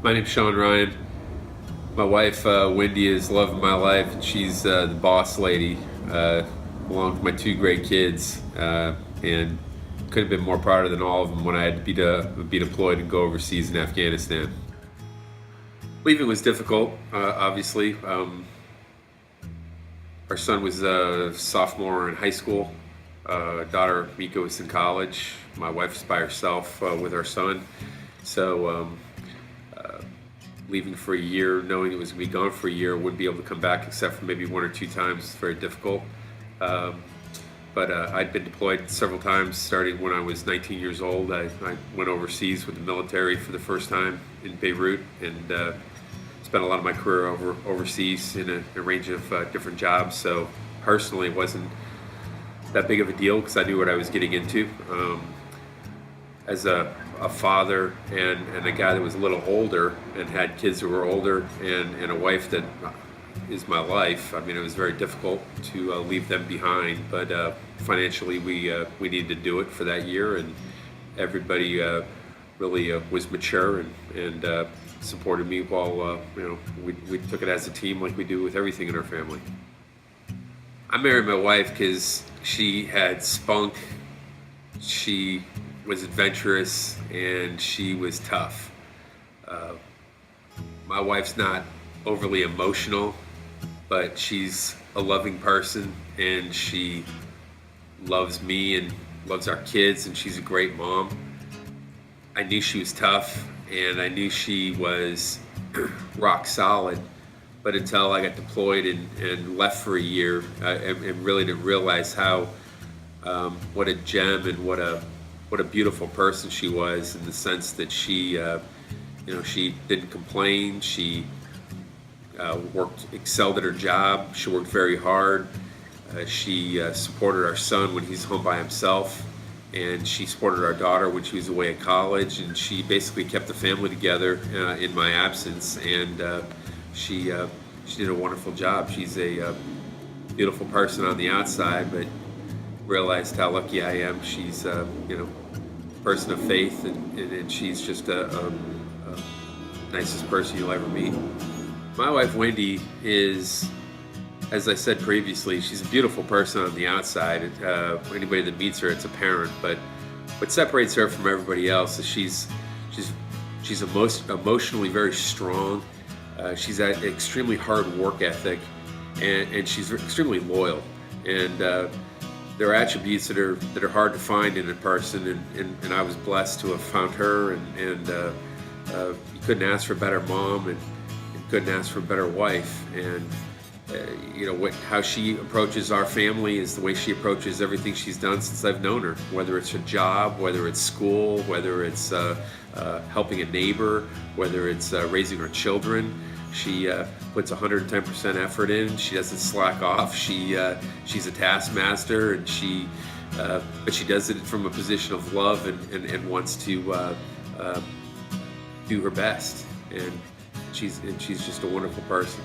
My name's Sean Ryan. My wife, Wendy, is love of my life, and she's the boss lady, along with my two great kids. And could have been more prouder than all of them when I had to be deployed and go overseas in Afghanistan. Leaving was difficult, obviously. Our son was a sophomore in high school. Daughter Mika was in college. My wife was by herself with our son. So leaving for a year, knowing it was going to be gone for a year, wouldn't be able to come back except for maybe one or two times. It's very difficult. But I'd been deployed several times, starting when I was 19 years old. I went overseas with the military for the first time in Beirut, and spent a lot of my career overseas in a range of different jobs. So personally, it wasn't that big of a deal because I knew what I was getting into. As a father and a guy that was a little older and had kids who were older and a wife that is my life, I mean, it was very difficult to leave them behind. But financially, we needed to do it for that year, and everybody really was mature and supported me while we took it as a team like we do with everything in our family. I married my wife because she had spunk. She was adventurous and she was tough. My wife's not overly emotional, but she's a loving person, and she loves me and loves our kids, and she's a great mom. I knew she was tough, and I knew she was rock solid, but until I got deployed and left for a year, and really to realize how what a gem and what a beautiful person she was, in the sense that she didn't complain. She excelled at her job. She worked very hard. She supported our son when he's home by himself, and she supported our daughter when she was away at college, and she basically kept the family together in my absence, and she did a wonderful job. She's a beautiful person on the outside, but realized how lucky I am. She's person of faith, and she's just a nicest person you'll ever meet. My wife Wendy is, as I said previously, she's a beautiful person on the outside. Anybody that meets her, it's apparent. But what separates her from everybody else is she's emotionally very strong. She's got an extremely hard work ethic, and she's extremely loyal. And there are attributes that are hard to find in a person, and I was blessed to have found her. And you couldn't ask for a better mom, and you couldn't ask for a better wife. And how she approaches our family is the way she approaches everything she's done since I've known her. Whether it's a job, whether it's school, whether it's helping a neighbor, whether it's raising her children. She puts 110% effort in. She doesn't slack off. She's a taskmaster, and but she does it from a position of love and wants to do her best. And she's just a wonderful person.